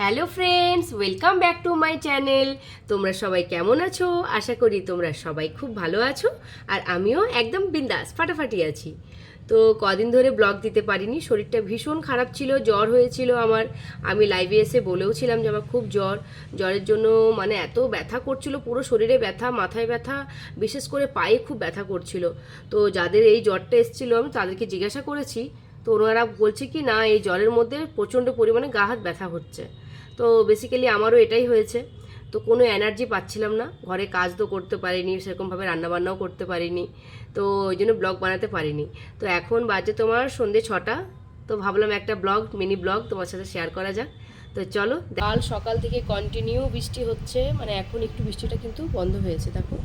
Hello friends, welcome back to my channel. তোমরা সবাই কেমন আছো? আশা করি তোমরা সবাই খুব ভালো আছো, আর আমিও একদম বিন্দাস ফাটাফাটি আছি। তো কদিন ধরে ব্লগ দিতে পারিনি, শরীরটা ভীষণ খারাপ ছিল, জ্বর হয়েছিল আমার। আমি লাইভে এসে বলেওছিলাম যে আমার খুব জ্বরের জন্য মানে এত ব্যথা করছিল, পুরো শরীরে ব্যথা, মাথায় ব্যথা, বিশেষ করে পায়ে খুব ব্যথা করছিল। তো যাদের এই জ্বরটা এসেছিলো আমি তাদেরকে জিজ্ঞাসা করেছি, তো ওনারা বলছে কি না এই জ্বরের মধ্যে প্রচণ্ড পরিমাণে গা হাত ব্যথা হচ্ছে। তো বেসিক্যালি আমারও এটাই হয়েছে। তো কোনো এনার্জি পাচ্ছিলাম না, ঘরে কাজ তো করতে পারিনি, সেরকমভাবে রান্নাবান্নাও করতে পারিনি, তো ওই জন্য ব্লগ বানাতে পারিনি। তো এখন বাজে তোমার সন্ধ্যে 6টা, তো ভাবলাম একটা মিনি ব্লগ তোমার সাথে শেয়ার করা যাক। তো চলো। কাল সকাল থেকে কন্টিনিউ বৃষ্টি হচ্ছে, মানে এখন একটু বৃষ্টিটা কিন্তু বন্ধ হয়েছে, দেখো।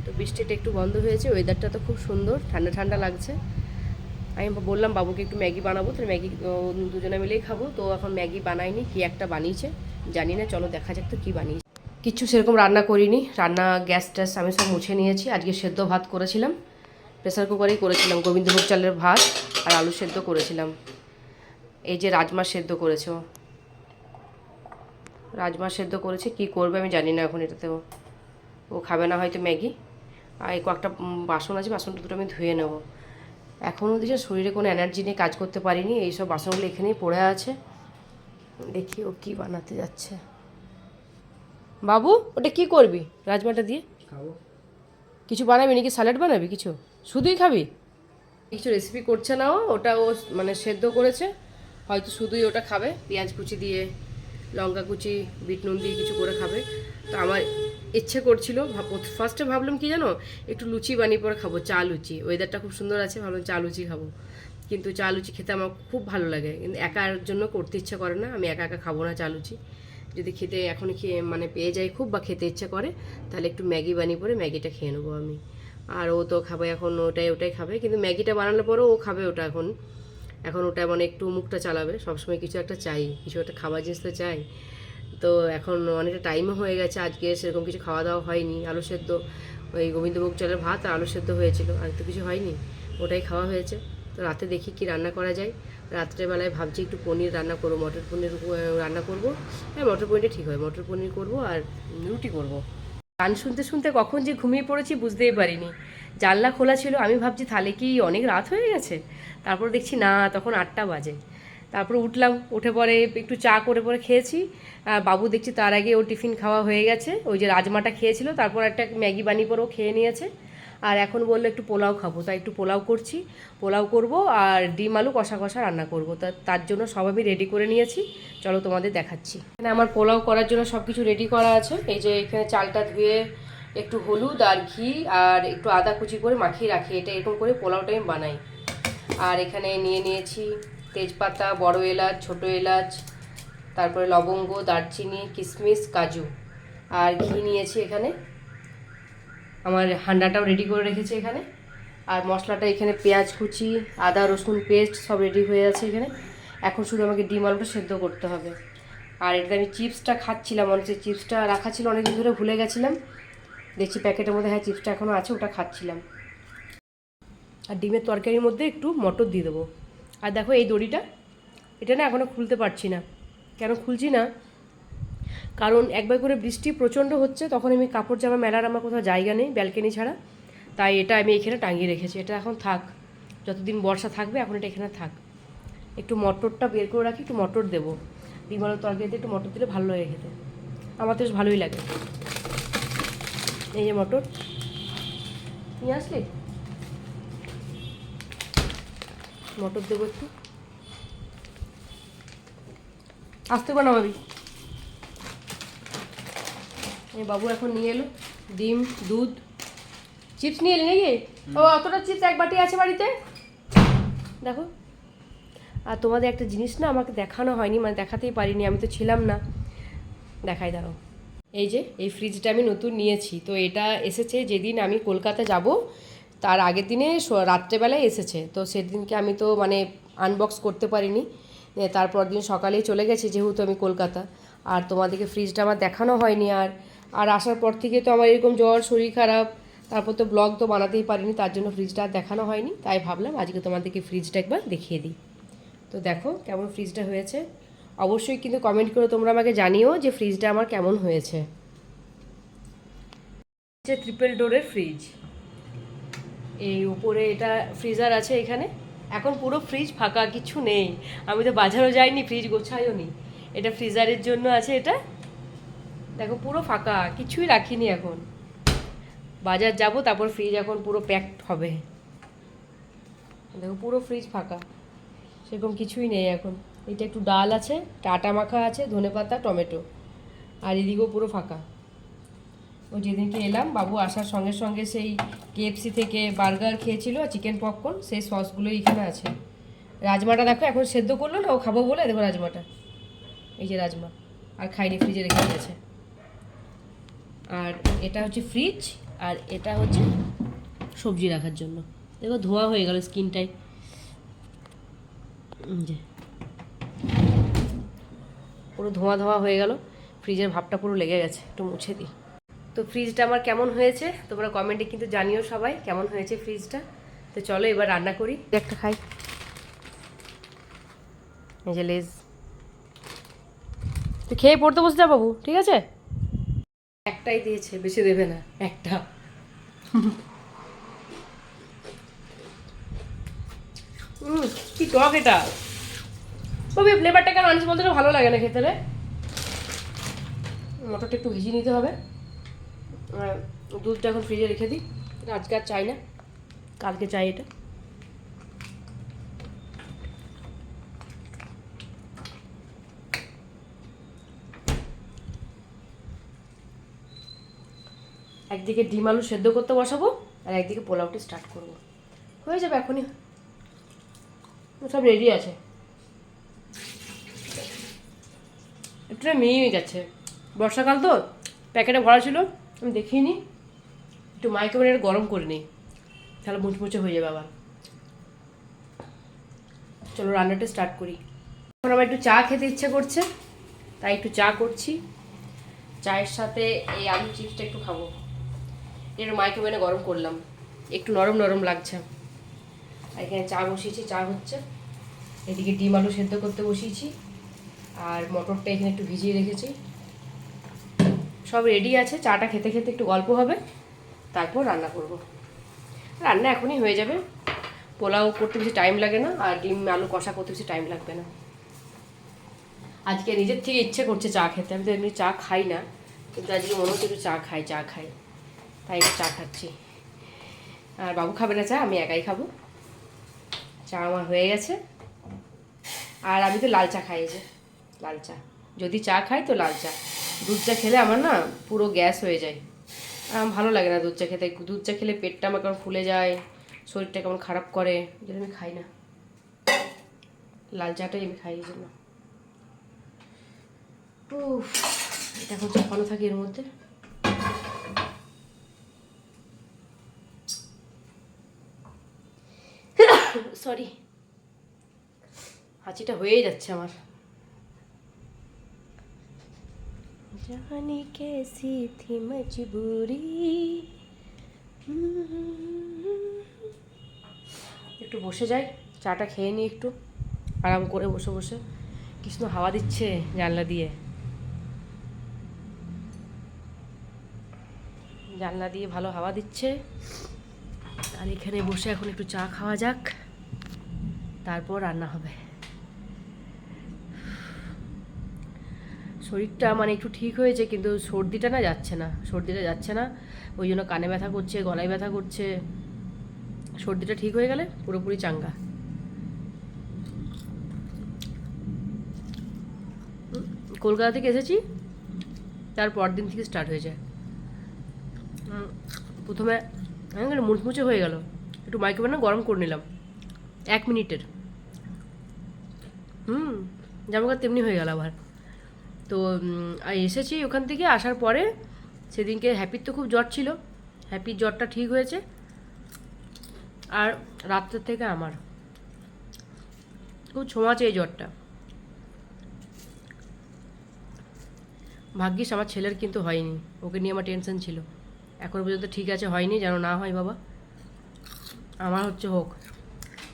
তো বৃষ্টিটা একটু বন্ধ হয়েছে, ওয়েদারটা তো খুব সুন্দর, ঠান্ডা ঠান্ডা লাগছে। আমি বললাম বাবুকে একটু ম্যাগি বানাবো, তো ম্যাগি দুজনে মিলেই খাবো। তো এখন ম্যাগি বানাইনি, কি একটা বানিয়েছে জানি না, চলো দেখা যাক তো কী বানিয়েছে। কিচ্ছু সেরকম রান্না করিনি, গ্যাস ট্যাস আমি সব মুছে নিয়েছি। আজকে সেদ্ধ ভাত করেছিলাম, প্রেসার কুকারেই করেছিলাম, গোবিন্দভোগ চালের ভাত আর আলু সেদ্ধ করেছিলাম। এই যে রাজমা সেদ্ধ করেছে, রাজমা সেদ্ধ করেছে, কি করবে আমি জানি না এখন এটাতেও। ও খাবে না হয়তো ম্যাগি। আর এই কয়েকটা বাসন আছে, বাসনটা দুটো আমি ধুয়ে নেবো। এখনও দেখছি শরীরে কোনো এনার্জি নিয়ে কাজ করতে পারিনি, এইসব বাসনগুলো এখানেই পড়ে আছে। দেখি ও কী বানাতে যাচ্ছে। বাবু ওটা কি করবি রাজমাটা দিয়ে? খাবো। কিছু বানাবি নাকি, স্যালাড বানাবি কিছু? শুধুই খাবি? কিছু রেসিপি করছে না ওটা ও মানে সেদ্ধ করেছে, হয়তো শুধুই ওটা খাবে, পেঁয়াজ কুচি দিয়ে, লঙ্কা কুচি, বিট নুন দিয়ে কিছু করে খাবে। তো আমার ইচ্ছে করছিল, ফার্স্টে ভাবলাম কি জানো, একটু লুচি বানিয়ে পরে খাবো, চা লুচি, ওয়েদারটা খুব সুন্দর আছে, ভাবলাম চা লুচি খাবো। কিন্তু চা লুচি খেতে আমার খুব ভালো লাগে, কিন্তু একার জন্য করতে ইচ্ছে করে না, আমি একা একা খাবো না চা লুচি। যদি খেতে এখন খেয়ে মানে পেয়ে যাই খুব, বা খেতে ইচ্ছে করে, তাহলে একটু ম্যাগি বানিয়ে পরে ম্যাগিটা খেয়ে নেবো আমি। আর ও তো খাবে এখন, ওটাই খাবে, কিন্তু ম্যাগিটা বানানোর পরেও ও খাবে ওটা এখন। এখন ওটা মানে একটু মুখটা চালাবে, সবসময় কিছু একটা চাই, কিছু একটা খাবার জিনিস তো চাই। তো এখন অনেকটা টাইমও হয়ে গেছে, আজকে সেরকম কিছু খাওয়া দাওয়া হয়নি, আলু সেদ্ধ, ওই গোবিন্দভোগ চালের ভাত আর আলু সেদ্ধ হয়েছিল, আর তো কিছু হয়নি, ওটাই খাওয়া হয়েছে। তো রাতে দেখি কি রান্না করা যায়। রাত্রেবেলায় ভাবছি একটু পনির রান্না করবো, মটর পনির রান্না করবো। হ্যাঁ, মটর পনিরটা ঠিক হয়, মটর পনির করবো আর রুটি করবো। গান শুনতে শুনতে কখন যে ঘুমিয়ে পড়েছি বুঝতেই পারিনি। জানলা খোলা ছিল, আমি ভাবছি তাহলে কি অনেক রাত হয়ে গেছে, তারপর দেখছি না, তখন 8টা বাজে। তারপর উঠলাম, উঠে পরে একটু চা করে পরে খেয়েছি। বাবু দেখছি তার আগে ও টিফিন খাওয়া হয়ে গেছে, ওই যে রাজমাটা খেয়েছিল, তারপর একটা ম্যাগি বানিয়ে পরেও খেয়ে নিয়েছে। আর এখন বললো একটু পোলাও খাবো, তাই একটু পোলাও করছি, পোলাও করব আর ডিম আলু কষা কষা রান্না করব। তার জন্য সব আমি রেডি করে নিয়েছি, চলো তোমাদের দেখাচ্ছি। এখানে আমার পোলাও করার জন্য সব কিছু রেডি করা আছে। এই যে এখানে চালটা ধুয়ে একটু হলুদ আর ঘি আর একটু আদা কুচি করে মাখিয়ে রাখি, এটা এরকম করে পোলাওটা আমি বানাই। আর এখানে নিয়ে নিয়েছি তেজপাতা, বড় এলাচ, ছোট এলাচ, তারপরে লবঙ্গ, দারচিনি, কিশমিশ, কাজু, আর ঘি নিয়েছি এখানে। আমার হান্ডাটাও রেডি করে রেখেছি এখানে। আর মশলাটা এখানে পেঁয়াজ কুচি, আদা রসুন পেস্ট সব রেডি হয়ে আছে এখানে। এখন শুধু আমাকে ডিম আলুটা সেদ্ধ করতে হবে। আর এটাতে আমি চিপসটা খাচ্ছিলাম, অনেক চিপসটা রাখা ছিল অনেকদিন ধরে, ভুলে গেছিলাম, দেখছি প্যাকেটের মধ্যে, হ্যাঁ চিপসটা এখনও আছে, ওটা খাচ্ছিলাম। আর ডিমের তরকারির মধ্যে একটু মটর দিয়ে দেবো। আর দেখো এই দড়িটা, এটা না এখনও খুলতে পারছি না। কেন খুলছি না, কারণ একবার করে বৃষ্টি প্রচণ্ড হচ্ছে, তখন আমি কাপড় জামা মেলার আমার কোথাও জায়গা নেই ব্যালকনি ছাড়া, তাই এটা আমি এখানে টাঙিয়ে রেখেছি। এটা এখন থাক, যতদিন বর্ষা থাকবে এখন এটা এখানে থাক। একটু মটরটা বের করে রাখি, একটু মটর দেবো, ডিম আলুর তরকারিতে একটু মটর দিলে ভালো লাগে খেতে, আমার তো বেশ ভালোই লাগে। এই যে মটর নিয়ে আসলি, মটর দেবো একটু, আসতে বানাবি। এই বাবু এখন নিয়ে এলো ডিম, দুধ, চিপস নিয়ে এলি নাকি? ও অতটা চিপস এক বাটি আছে বাড়িতে, দেখো। আর তোমাদের একটা জিনিস না আমাকে দেখানো হয়নি, মানে দেখাতেই পারিনি, আমি তো ছিলাম না, দেখাই দাঁড়াও। এই যে এই ফ্রিজটা আমি নতুন নিয়েছি, তো এটা এসেছে যেদিন আমি কলকাতা যাব তার আগের দিনে রাত্রেবেলায় এসেছে, তো সেদিনকে আমি তো মানে আনবক্স করতে পারিনি, তারপর দিন সকালেই চলে গেছি যেহেতু আমি কলকাতা। আর তোমাদেরকে ফ্রিজটা আমার দেখানো হয়নি, আর আর আসার পর থেকে তো আমার এরকম জ্বর, শরীর খারাপ, তারপর তো ব্লগ তো বানাতেই পারিনি, তার জন্য ফ্রিজটা আর দেখানো হয়নি, তাই ভাবলাম আজকে তোমাদেরকে ফ্রিজটা একবার দেখিয়ে দিই। তো তো দেখো কেমন ফ্রিজটা হয়েছে, অবশ্যই কিন্তু কমেন্ট করে তোমরা আমাকে জানিও যে ফ্রিজটা আমার কেমন হয়েছে। ট্রিপল ডোরের ফ্রিজ, এই উপরে এটা ফ্রিজার আছে এখানে। এখন পুরো ফ্রিজ ফাঁকা, কিছু নেই। আমি তো বাজারও যাইনি, ফ্রিজ গোছাইও নি। এটা ফ্রিজারের জন্য আছে এটা। দেখো পুরো ফাঁকা, কিছুই রাখিনি এখন। বাজার যাব তারপর ফ্রিজ এখন পুরো প্যাকড হবে। দেখো পুরো ফ্রিজ ফাঁকা, সেরকম কিছুই নেই এখন। এটা একটু ডাল আছে, আটা মাখা আছে, ধনেপাতা, টমেটো, আর এদিকেও পুরো ফাঁকা। ওই যেদিনকে এলাম বাবু আসার সঙ্গে সঙ্গে সেই KFC থেকে বার্গার খেয়েছিল আর চিকেন পপকর্ন, সেই সসগুলো এখানে আছে। রাজমাটা দেখো এখন সেদ্ধ করলো না ও খাবো বলে, দেখো রাজমাটা, এই যে রাজমা, আর খাইনি, ফ্রিজে রেখে দিয়েছে। আর এটা হচ্ছে ফ্রিজ, আর এটা হচ্ছে সবজি রাখার জন্য। দেখো ধোঁয়া হয়ে গেল স্কিনটাই, যে পুরো ধোঁয়া ধোঁয়া হয়ে গেল, ফ্রিজের ভাবটা পুরো লেগে গেছে, একটু মুছে দিই। তো ফ্রিজটা আমার কেমন হয়েছে তোমরা কমেন্টে কিন্তু জানিও সবাই কেমন হয়েছে ফ্রিজটা। তো চলো এবার রান্না করি, একটা খাই। এই যে লেজ, তো খেয়ে পড়তে বসে যা বাবু, ঠিক আছে? একটাই দিয়েছে, বেশি দেবে না, একটা। কি টক এটা, তবে ফ্লেভারটা কেন আনিস বলতে ভালো লাগে না খেতে রে। মটরটা একটু ভিজিয়ে নিতে হবে। দুধটা এখন ফ্রিজে রেখে দিই, আজকে আর চাই না, কালকে চাই এটা। একদিকে ডিম আলু সেদ্ধ করতে বসাবো, আর একদিকে পোলাওটি স্টার্ট করব। হয়ে যাবে এখনই, সব রেডি আছে। একটু মেয়ে গেছে, বর্ষাকাল তো, প্যাকেটে ভরা ছিল, আমি দেখিনি। একটু মাইক্রোওভেনে গরম করে নিই, তাহলে মুচমুচে হয়ে যাবে আবার। চলো রান্নাটা স্টার্ট করি। এখন আমার একটু চা খেতে ইচ্ছে করছে, তাই একটু চা করছি। চায়ের সাথে এই আলু চিপসটা একটু খাবো। একটু মাইক্রোওভেনে গরম করলাম, একটু নরম নরম লাগছে। আর এখানে চা বসিয়েছি, চা হচ্ছে। এদিকে ডিম আলু সেদ্ধ করতে বসিয়েছি, আর মটরটা এখানে একটু ভিজিয়ে রেখেছি। সব রেডি আছে, চাটা খেতে খেতে একটু গল্প হবে, তারপর রান্না করব। রান্না এখনই হয়ে যাবে, পোলাও করতে বেশি টাইম লাগে না, আর ডিম আলু কষা করতে বেশি টাইম লাগবে না। আজকে নিজের থেকে ইচ্ছে করছে চা খেতে, আমি তো এমনি চা খাই না, কিন্তু আজকে মনে হচ্ছে একটু চা খাই, তাই একটু চা খাচ্ছি। আর বাবু খাবে না চা, আমি একাই খাবো। চা আমার হয়ে গেছে, আর আমি তো লাল চা খাই, যে লাল চা, যদি চা খাই তো লাল চা। দুধ চা খেলে আমার না পুরো গ্যাস হয়ে যায়, আমার ভালো লাগে না দুধ চা খেতে। দুধ চা খেলে পেটটা আমার কেমন ফুলে যায়, শরীরটা কেমন খারাপ করে, এই জন্য আমি খাই না। লাল চাটাই আমি খাই এই জন্য। উফ, এটা এখন চাপানো থাকে এর মধ্যে। সরি, হাঁচিটা হয়েই যাচ্ছে আমার। জানি कैसी थी मजबूरी। একটু বসে যাই, চাটা খেয়ে নিই একটু আরাম করে বসে বসে। কি সুন্দর হাওয়া দিচ্ছে জানলা দিয়ে, জানলা দিয়ে ভালো হাওয়া দিচ্ছে। আর এখানে বসে এখন একটু চা খাওয়া যাক, তারপর রান্না হবে। শরীরটা মানে একটু ঠিক হয়েছে, কিন্তু সর্দিটা যাচ্ছে না। ওই জন্য কানে ব্যথা করছে, গলায় ব্যথা করছে। সর্দিটা ঠিক হয়ে গেলে পুরোপুরি চাঙ্গা। কলকাতা থেকে এসেছি, তারপর দিন থেকে স্টার্ট হয়ে যায়। প্রথমে মুচমুচে হয়ে গেল, একটু মাইক্রোওভেনে গরম করে নিলাম 1 মিনিটের। জামাকাপড় তেমনি হয়ে গেল আবার। তো এসেছি ওখান থেকে, আসার পরে সেদিনকে হ্যাপির তো খুব জ্বর ছিল, হ্যাপির জ্বরটা ঠিক হয়েছে, আর রাত্রের থেকে আমার খুব ছোঁয়াচে এই জ্বরটা। ভাগ্যিস আমার ছেলের কিন্তু হয়নি, ওকে নিয়ে আমার টেনশন ছিল। এখন পর্যন্ত ঠিক আছে, হয়নি, যেন না হয় বাবা। আমার হচ্ছে হোক,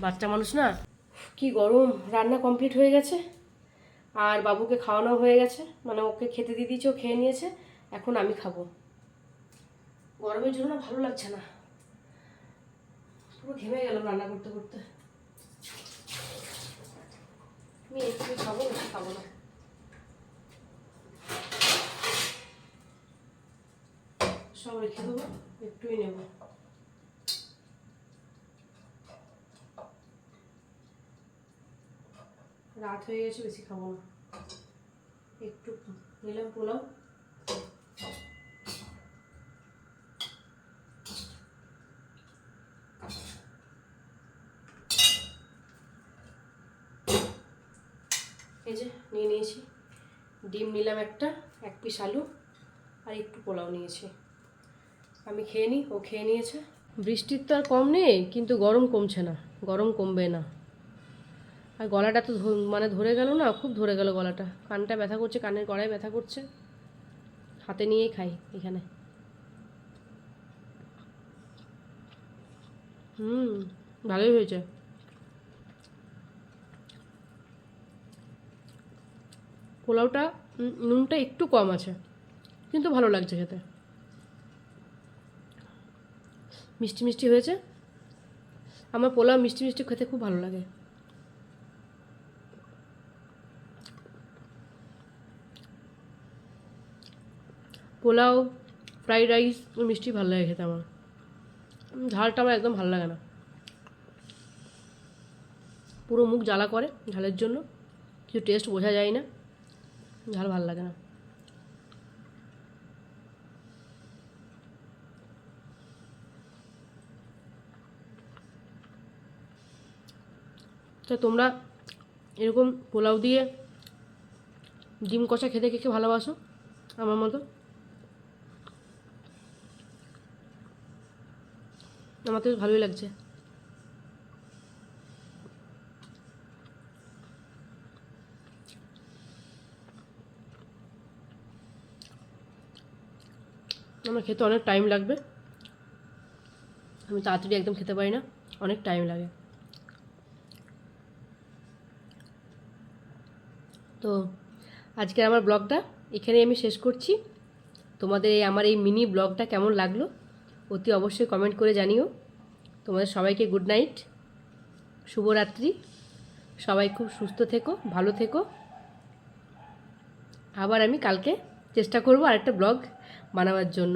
বাচ্চা মানুষ না, কি গরম! রান্না কমপ্লিট হয়ে গেছে আর বাবুকে খাওয়ানো হয়ে গেছে, মানে ওকে খেতে দিয়ে দিয়েছে, ও খেয়ে নিয়েছে। এখন আমি খাবো। গরমের জন্য ভালো লাগছে না, পুরো ঘেমে গেলাম রান্না করতে করতে। আমি একটু খাবো, বেশি খাবো না। সব রেখে দেবো, একটুই নেব। রাত হয়ে গেছে, বেশি খাবো না, একটু নিলাম পোলাও। এই যে নিয়ে নিয়েছি, ডিম নিলাম একটা, 1 পিস আলু আর একটু পোলাও নিয়েছি। আমি খেয়ে নিই, ও খেয়ে নিয়েছে। বৃষ্টির তো আর কম নেই, কিন্তু গরম কমছে না, গরম কমবে না। আর গলাটা তো মানে ধরে গেল না, খুব ধরে গেল গলাটা, কানটা ব্যথা করছে, কানের গড়ায় ব্যথা করছে। হাতে নিয়েই খাই এখানে। ভালোই হয়েছে। পোলাওটা নুনটা একটু কম আছে, কিন্তু ভালো লাগছে খেতে, মিষ্টি মিষ্টি হয়েছে। আমার পোলাও মিষ্টি মিষ্টি খেতে খুব ভালো লাগে। পোলাও, ফ্রাইড রাইস, মিষ্টি ভালো লাগে খেতে আমার। ঝালটা আমার একদম ভালো লাগে না, পুরো মুখ জ্বালা করে ঝালের জন্য, কিছু টেস্ট বোঝা যায় না, ঝাল ভালো লাগে না। তো তোমরা এরকম পোলাও দিয়ে ডিম কষা খেতে কে কে ভালোবাসো আমার মতো? আমার তো ভালোই লাগছে। আমার খেতে অনেক টাইম লাগবে, আমি তাড়াতাড়ি একদম খেতে পারি না, অনেক টাইম লাগে। তো আজকের আমার ব্লগটা এখানেই আমি শেষ করছি। তোমাদের আমার এই মিনি ব্লগটা কেমন লাগলো অতি অবশ্যই কমেন্ট করে জানিও। তোমাদের সবাইকে গুড নাইট, শুভরাত্রি। সবাই খুব সুস্থ থেকো, ভালো থেকো। আবার আমি কালকে চেষ্টা করব আরেকটা ব্লগ বানাবার জন্য।